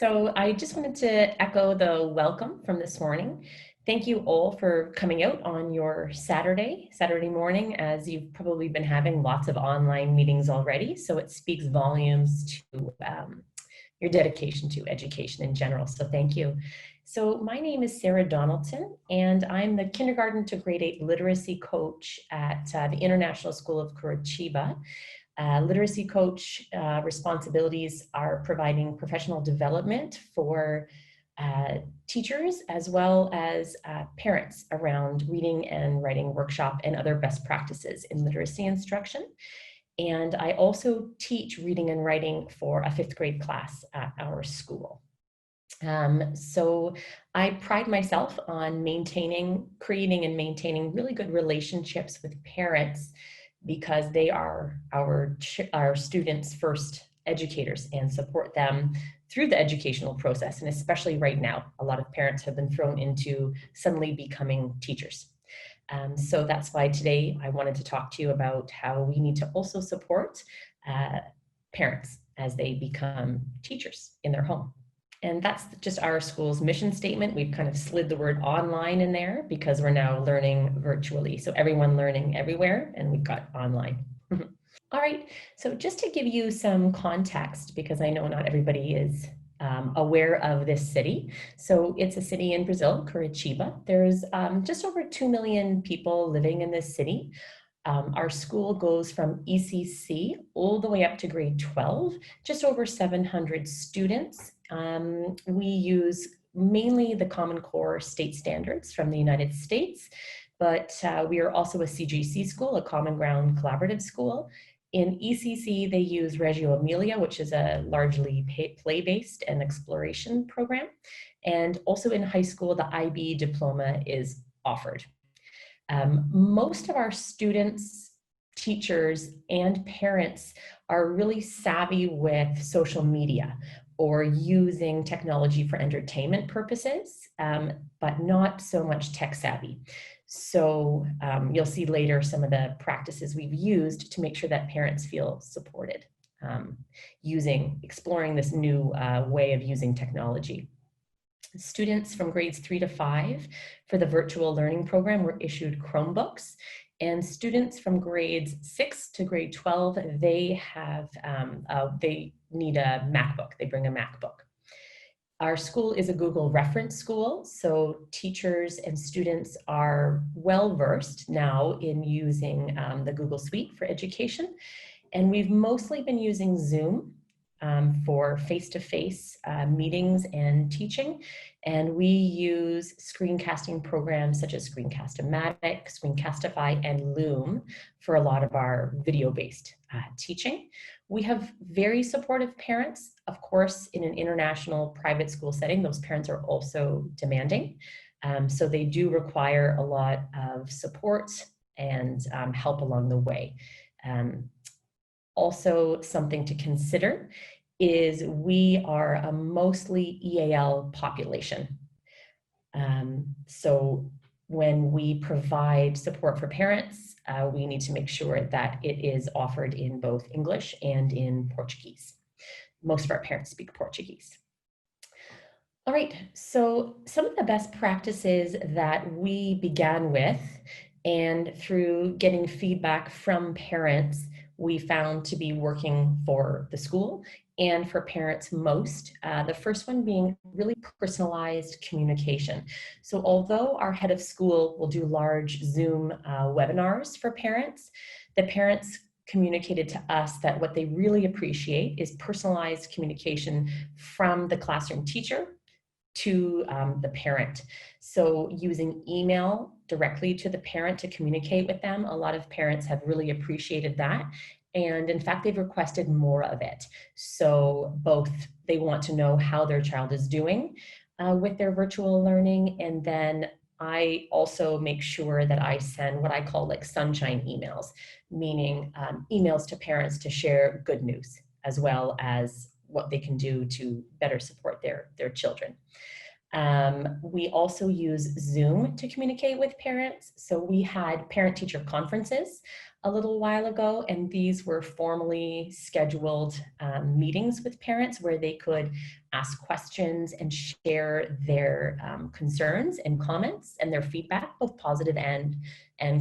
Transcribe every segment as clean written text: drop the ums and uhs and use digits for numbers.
So I just wanted to echo the welcome from this morning. Thank you all for coming out on your Saturday morning, as you've probably been having lots of online meetings already. So it speaks volumes to your dedication to education in general. So thank you. So my name is Sarah Donaldson, and I'm the kindergarten to grade 8 literacy coach at the International School of Curitiba. Literacy coach responsibilities are providing professional development for teachers as well as parents around reading and writing workshop and other best practices in literacy instruction. And I also teach reading and writing for a 5th grade class at our school. So I pride myself on creating and maintaining really good relationships with parents, because they are our students' first educators and support them through the educational process. And especially right now, a lot of parents have been thrown into suddenly becoming teachers. So that's why today I wanted to talk to you about how we need to also support parents as they become teachers in their home. And that's just our school's mission statement. We've kind of slid the word online in there because we're now learning virtually. So everyone learning everywhere, and we've got online. All right, so just to give you some context, because I know not everybody is aware of this city. So it's a city in Brazil, Curitiba. There's just over 2 million people living in this city. Our school goes from ECC all the way up to grade 12, just over 700 students. We use mainly the Common Core state standards from the United States, but we are also a CGC school, a Common Ground Collaborative School. In ECC, they use Reggio Emilia, which is a largely play-based and exploration program. And also in high school, the IB diploma is offered. Most of our students, teachers, and parents are really savvy with social media or using technology for entertainment purposes, but not so much tech savvy. So you'll see later some of the practices we've used to make sure that parents feel supported, exploring this new way of using technology. Students from grades 3 to 5 for the virtual learning program were issued Chromebooks, and students from grades 6 to grade 12, they need a MacBook. They bring a MacBook. Our school is a Google reference school, so teachers and students are well versed now in using the Google Suite for education, and we've mostly been using Zoom for face-to-face meetings and teaching. And we use screencasting programs such as Screencast-O-Matic, Screencastify, and Loom for a lot of our video-based teaching. We have very supportive parents. Of course, in an international private school setting, those parents are also demanding. So they do require a lot of support and help along the way. Also, something to consider is we are a mostly EAL population. So when we provide support for parents, we need to make sure that it is offered in both English and in Portuguese. Most of our parents speak Portuguese. All right, so some of the best practices that we began with, and through getting feedback from parents, we found to be working for the school and for parents most. The first one being really personalized communication. So although our head of school will do large Zoom webinars for parents, the parents communicated to us that what they really appreciate is personalized communication from the classroom teacher to the parent. So using email directly to the parent to communicate with them, a lot of parents have really appreciated that. And in fact, they've requested more of it. So both they want to know how their child is doing with their virtual learning, and then I also make sure that I send what I call like sunshine emails, meaning emails to parents to share good news as well as what they can do to better support their children. We also use Zoom to communicate with parents. So we had parent-teacher conferences a little while ago, and these were formally scheduled meetings with parents where they could ask questions and share their concerns and comments and their feedback, both positive and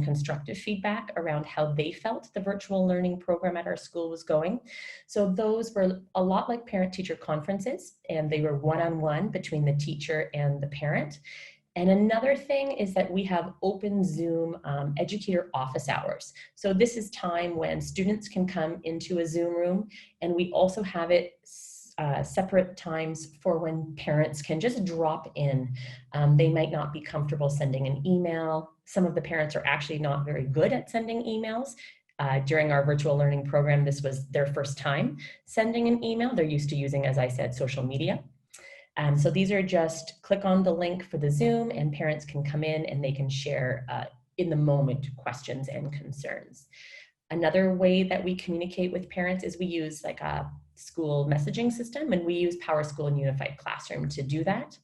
constructive feedback around how they felt the virtual learning program at our school was going. So those were a lot like parent-teacher conferences, and they were one-on-one between the teacher and the parent. And another thing is that we have open Zoom educator office hours. So this is time when students can come into a Zoom room, and we also have it separate times for when parents can just drop in. They might not be comfortable sending an email. Some of the parents are actually not very good at sending emails. During our virtual learning program, this was their first time sending an email. They're used to using, as I said, social media. So these are just click on the link for the Zoom, and parents can come in and they can share in the moment questions and concerns. Another way that we communicate with parents is we use like a school messaging system, and we use PowerSchool and Unified Classroom to do that.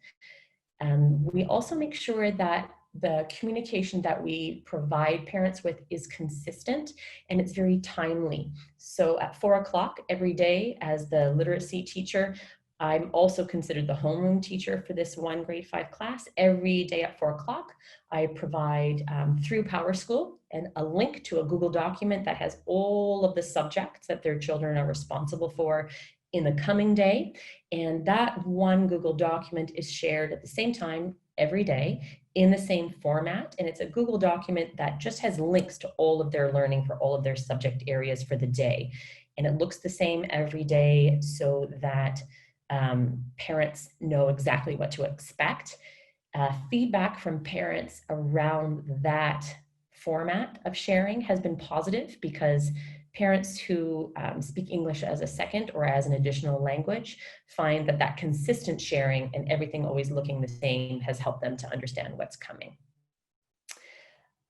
We also make sure that the communication that we provide parents with is consistent and it's very timely. So at 4 o'clock every day as the literacy teacher, I'm also considered the homeroom teacher for this one grade 5 class. Every day at 4 o'clock, I provide through PowerSchool and a link to a Google document that has all of the subjects that their children are responsible for in the coming day. And that one Google document is shared at the same time every day in the same format. And it's a Google document that just has links to all of their learning for all of their subject areas for the day. And it looks the same every day so that parents know exactly what to expect. Feedback from parents around that format of sharing has been positive because parents who speak English as a second or as an additional language find that that consistent sharing and everything always looking the same has helped them to understand what's coming.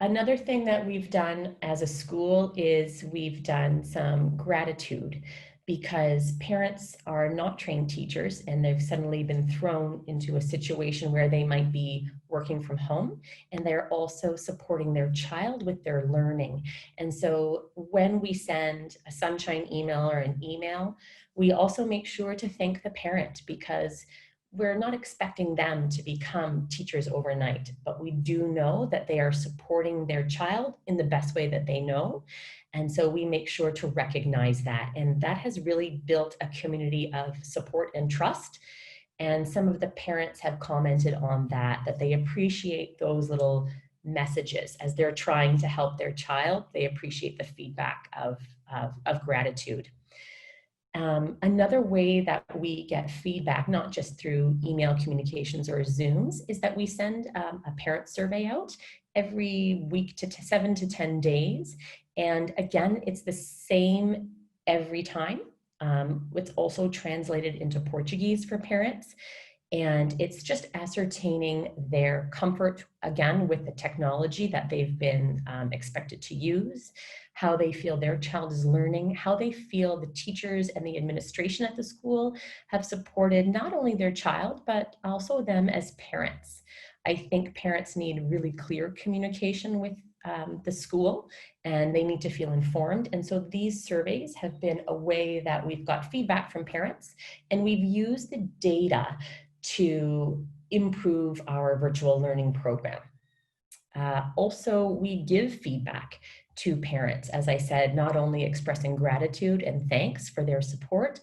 Another thing that we've done as a school is we've done some gratitude, because parents are not trained teachers and they've suddenly been thrown into a situation where they might be working from home and they're also supporting their child with their learning. And so when we send a sunshine email or an email, we also make sure to thank the parent, because we're not expecting them to become teachers overnight, but we do know that they are supporting their child in the best way that they know. And so we make sure to recognize that. And that has really built a community of support and trust. And some of the parents have commented on that, that they appreciate those little messages as they're trying to help their child. They appreciate the feedback of gratitude. Another way that we get feedback, not just through email communications or Zooms, is that we send a parent survey out every week to 7 to 10 days. And again, it's the same every time. It's also translated into Portuguese for parents. And it's just ascertaining their comfort, again, with the technology that they've been expected to use, how they feel their child is learning, how they feel the teachers and the administration at the school have supported not only their child, but also them as parents. I think parents need really clear communication with the school, and they need to feel informed. And so these surveys have been a way that we've got feedback from parents, and we've used the data to improve our virtual learning program. Also, we give feedback to parents, as I said, not only expressing gratitude and thanks for their support,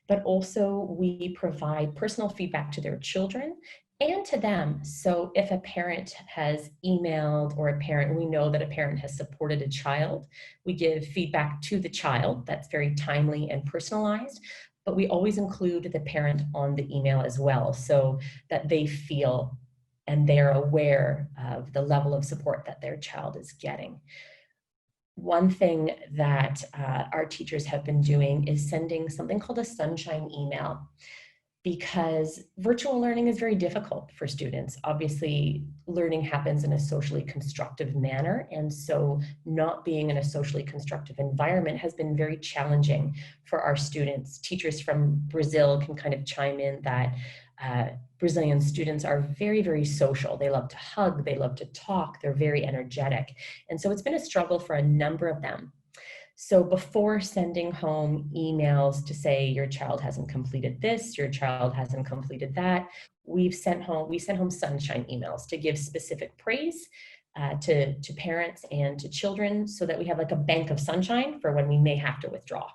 but also we provide personal feedback to their children and to them. So if a parent has emailed, or we know that a parent has supported a child, we give feedback to the child that's very timely and personalized, but we always include the parent on the email as well, so that they feel and they're aware of the level of support that their child is getting. One thing that our teachers have been doing is sending something called a sunshine email, because virtual learning is very difficult for students. Obviously, learning happens in a socially constructive manner, and so not being in a socially constructive environment has been very challenging for our students. Teachers from Brazil can kind of chime in that Brazilian students are very, very social. They love to hug, they love to talk, they're very energetic. And so it's been a struggle for a number of them. So before sending home emails to say your child hasn't completed this, your child hasn't completed that, we sent home sunshine emails to give specific praise to parents and to children so that we have like a bank of sunshine for when we may have to withdraw.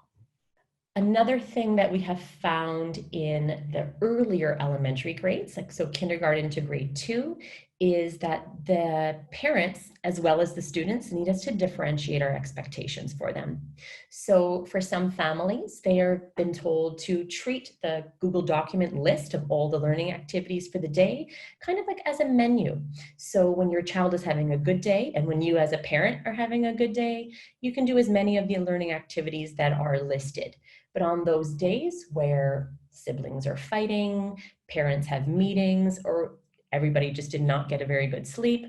Another thing that we have found in the earlier elementary grades, like so kindergarten to grade 2, is that the parents, as well as the students, need us to differentiate our expectations for them. So for some families, they are been told to treat the Google document list of all the learning activities for the day kind of like as a menu. So when your child is having a good day and when you as a parent are having a good day, you can do as many of the learning activities that are listed. But on those days where siblings are fighting, parents have meetings, or everybody just did not get a very good sleep,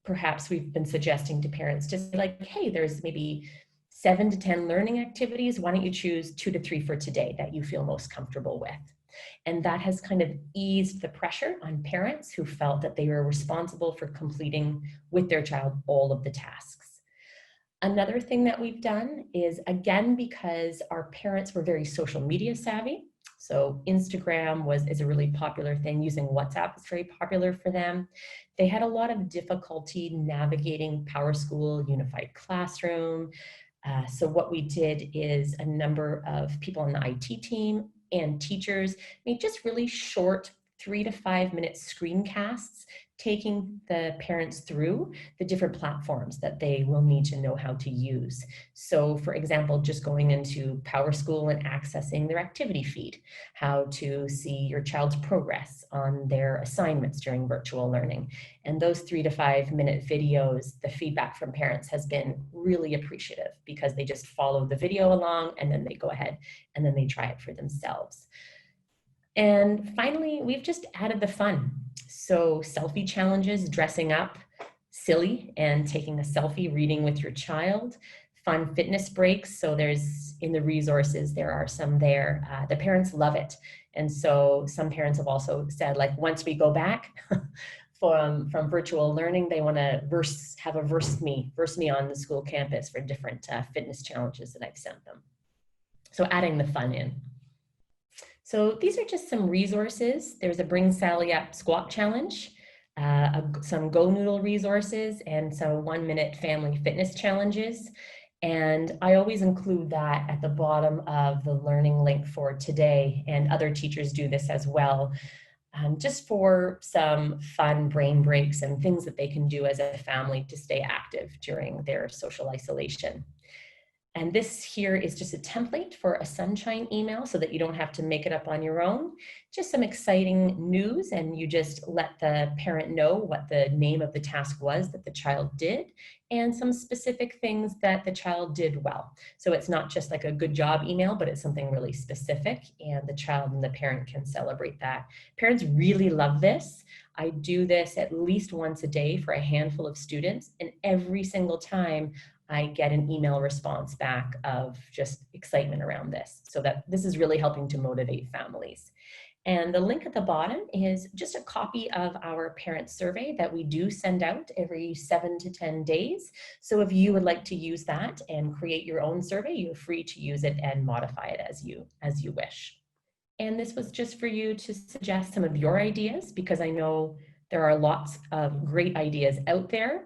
perhaps we've been suggesting to parents to say like, hey, there's maybe 7 to 10 learning activities. Why don't you choose 2 to 3 for today that you feel most comfortable with? And that has kind of eased the pressure on parents who felt that they were responsible for completing with their child all of the tasks. Another thing that we've done is, again, because our parents were very social media savvy, so Instagram is a really popular thing. Using WhatsApp is very popular for them. They had a lot of difficulty navigating PowerSchool, Unified Classroom. So what we did is a number of people on the IT team and teachers made just really short 3 to 5 minute screencasts, taking the parents through the different platforms that they will need to know how to use. So for example, just going into PowerSchool and accessing their activity feed, how to see your child's progress on their assignments during virtual learning. And those 3 to 5 minute videos, the feedback from parents has been really appreciative because they just follow the video along and then they go ahead and then they try it for themselves. And finally, we've just added the fun. So selfie challenges, dressing up silly and taking a selfie, reading with your child, fun fitness breaks. So there's, in the resources, there are some there. The parents love it. And so some parents have also said, like, once we go back from virtual learning, they want to have a verse me on the school campus for different fitness challenges that I've sent them. So adding the fun in. So these are just some resources. There's a Bring Sally Up Squat Challenge, some Go Noodle resources, and some 1-minute family fitness challenges. And I always include that at the bottom of the learning link for today, and other teachers do this as well, just for some fun brain breaks and things that they can do as a family to stay active during their social isolation. And this here is just a template for a sunshine email so that you don't have to make it up on your own. Just some exciting news, and you just let the parent know what the name of the task was that the child did and some specific things that the child did well. So it's not just like a good job email, but it's something really specific, and the child and the parent can celebrate that. Parents really love this. I do this at least once a day for a handful of students, and every single time I get an email response back of just excitement around this. So that this is really helping to motivate families. And the link at the bottom is just a copy of our parent survey that we do send out every 7 to 10 days. So if you would like to use that and create your own survey, you're free to use it and modify it as you wish. And this was just for you to suggest some of your ideas, because I know there are lots of great ideas out there.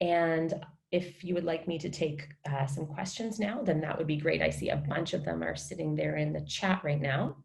And if you would like me to take some questions now, then that would be great. I see a bunch of them are sitting there in the chat right now.